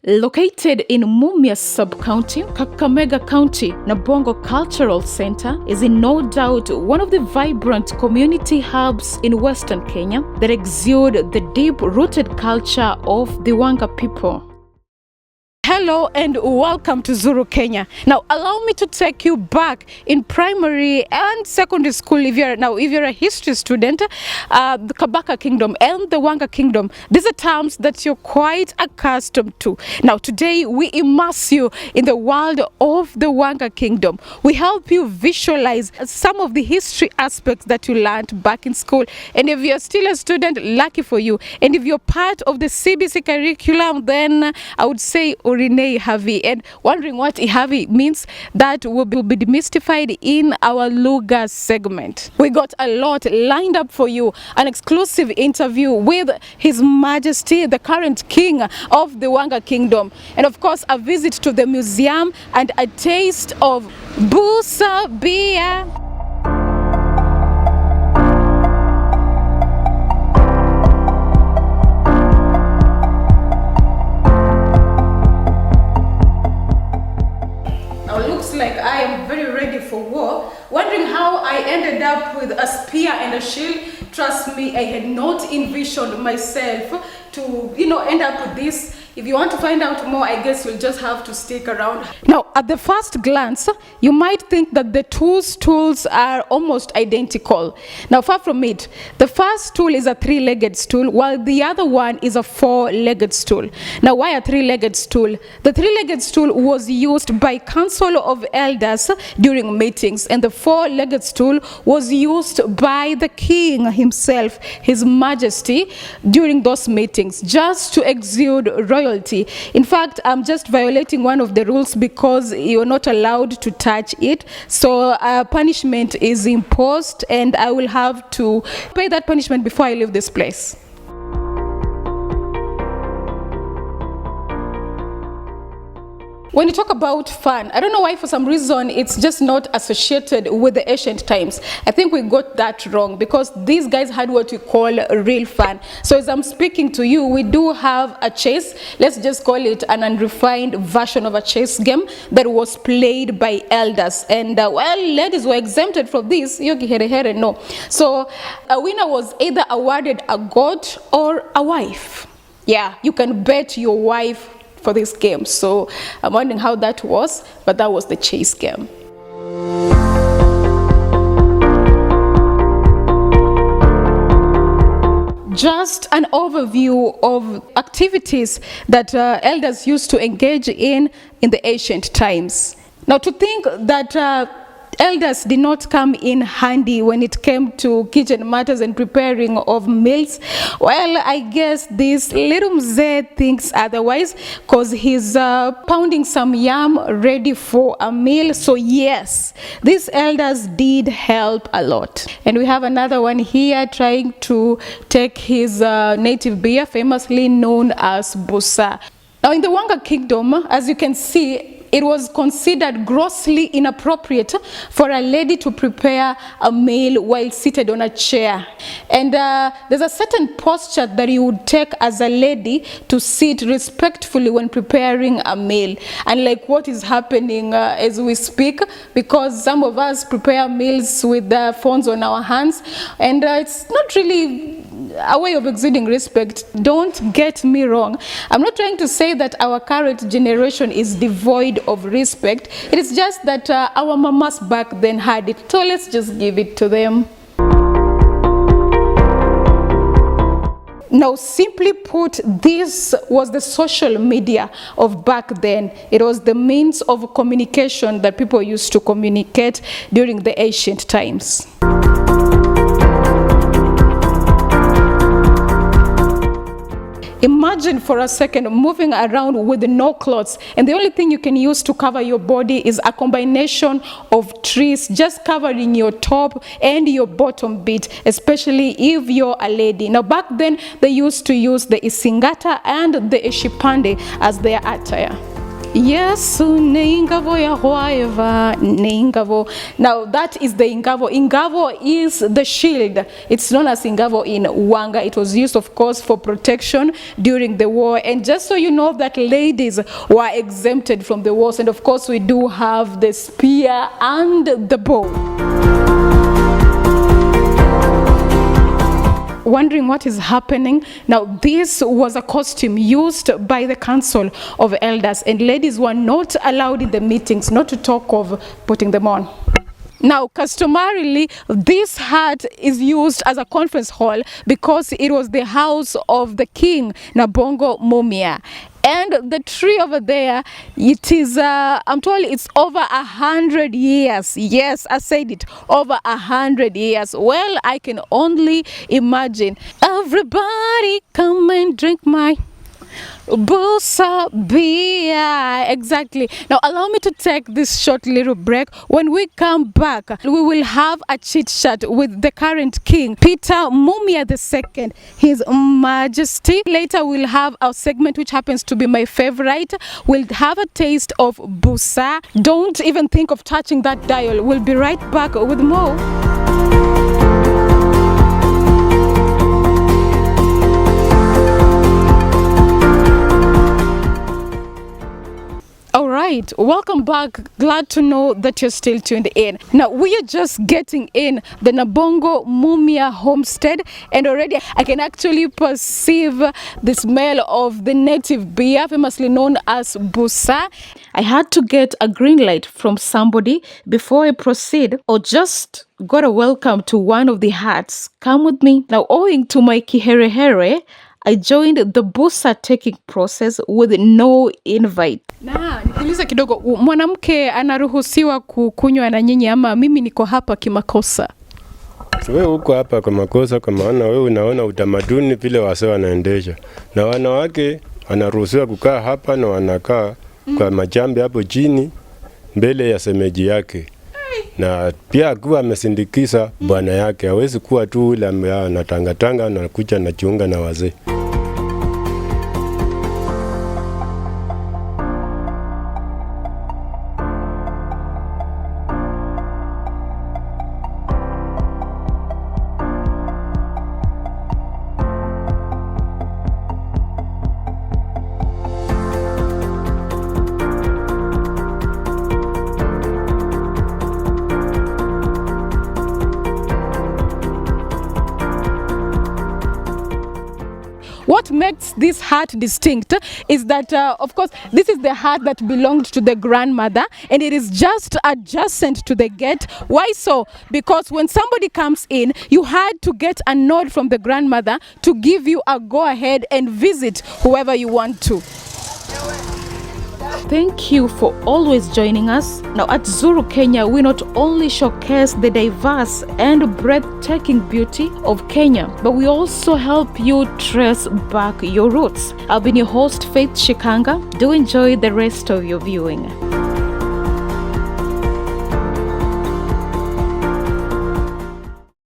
Located in Mumias Sub-County, Kakamega County, Nabongo Cultural Center is in no doubt one of the vibrant community hubs in Western Kenya that exude the deep-rooted culture of the Wanga people. Hello and welcome to Zuru, Kenya. Now, allow me to take you back in primary and secondary school. If you're a history student, the Wanga Kingdom and the Wanga Kingdom, these are terms that you're quite accustomed to. Now, today we immerse you in the world of the Wanga Kingdom. We help you visualize some of the history aspects that you learned back in school. And if you're still a student, lucky for you. And if you're part of the CBC curriculum, then I would say Urine Ihavi, and wondering what Ihavi means, that will be demystified in our Lugha segment. We got a lot lined up for you, an exclusive interview with His Majesty, the current king of the Wanga Kingdom, and of course a visit to the museum and a taste of Busa beer. Like I am very ready for war, wondering how I ended up with a spear and a shield. Trust me, I had not envisioned myself to, end up with this. If you want to find out more, I guess you'll just have to stick around. Now, at the first glance, you might think that the two stools are almost identical. Now, far from it. The first stool is a three-legged stool, while the other one is a four-legged stool. Now, why a three-legged stool? The three-legged stool was used by Council of Elders during meetings, and the four-legged stool was used by the king himself, His Majesty, during those meetings, just to exude royalty. In fact, I'm just violating one of the rules because you're not allowed to touch it. So punishment is imposed, and I will have to pay that punishment before I leave this place. When you talk about fun, I don't know why for some reason it's just not associated with the ancient times. I think we got that wrong because these guys had what we call real fun. So as I'm speaking to you, we do have a chess. Let's just call it an unrefined version of a chess game that was played by elders. And well, ladies were exempted from this. Yogi here, here, no. So a winner was either awarded a god or a wife. Yeah, you can bet your wife for this game. So I'm wondering how that was, but that was the chase game. Just an overview of activities that elders used to engage in the ancient times. Now, to think that elders did not come in handy when it came to kitchen matters and preparing of meals, well, I guess this little mzee thinks otherwise, because he's pounding some yam ready for a meal. So yes, these elders did help a lot. And we have another one here trying to take his native beer, famously known as Busa. Now, in the Wanga Kingdom, as you can see, it was considered grossly inappropriate for a lady to prepare a meal while seated on a chair. And there's a certain posture that you would take as a lady to sit respectfully when preparing a meal. Unlike what is happening as we speak, because some of us prepare meals with the phones on our hands, and it's not really a way of exuding respect. Don't get me wrong. I'm not trying to say that our current generation is devoid of respect. It is just that our mamas back then had it. So let's just give it to them. Now, simply put, this was the social media of back then. It was the means of communication that people used to communicate during the ancient times. Imagine for a second moving around with no clothes, and the only thing you can use to cover your body is a combination of trees, just covering your top and your bottom bit, especially if you're a lady. Now back then they used to use the isingata and the eshipande as their attire. Yesu ne ingavo ya Hwaiva ne ingavo. Now that is the ingavo. Ingavo is the shield. It's known as ingavo in Wanga. It was used, of course, for protection during the war. And just so you know that ladies were exempted from the wars. And of course we do have the spear and the bow. Wondering what is happening? Now this was a costume used by the council of elders, and ladies were not allowed in the meetings, not to talk of putting them on. Now customarily this hut is used as a conference hall because it was the house of the king Nabongo Mumia. And the tree over there, it is, I'm told it's over 100 years. Yes, I said it, over 100 years. Well, I can only imagine. Everybody come and drink my Busa beer. Exactly. Now allow me to take this short little break. When we come back, we will have a chit chat with the current king, Peter Mumia II, His Majesty. Later we'll have our segment, which happens to be my favorite. We'll have a taste of Busa. Don't even think of touching that dial. We'll be right back with more. All right, welcome back. Glad to know that you're still tuned in. Now, we are just getting in the Nabongo Mumia homestead, and already I can actually perceive the smell of the native beer, famously known as Busa. I had to get a green light from somebody before I proceed, or just got a welcome to one of the huts. Come with me. Now, owing to my kiherehere, I joined the Busa taking process with no invite. Nikuuliza kidogo, mwanamke anaruhusiwa kukunywa na nyinyi ama mimi niko hapa kimakosa? Wewe uko hapa kwa makosa, kwa maana wewe unaona utamaduni vile wase wanaendesha. Na wanawake wanaruhusiwa kukaa hapa na wanakaa kwa majambi hapo chini mbele ya semeji yake. Na pia akiwa amesindikiza bwana yake, hawezi kuwa tu ule anatangatanga na kuja na jiunga na wazee. What makes this hut distinct is that, of course, this is the hut that belonged to the grandmother, and it is just adjacent to the gate. Why so? Because when somebody comes in, you had to get a nod from the grandmother to give you a go-ahead and visit whoever you want to. Thank you for always joining us. Now at Zuru, Kenya, we not only showcase the diverse and breathtaking beauty of Kenya, but we also help you trace back your roots. I've been your host, Faith Shikanga. Do enjoy the rest of your viewing.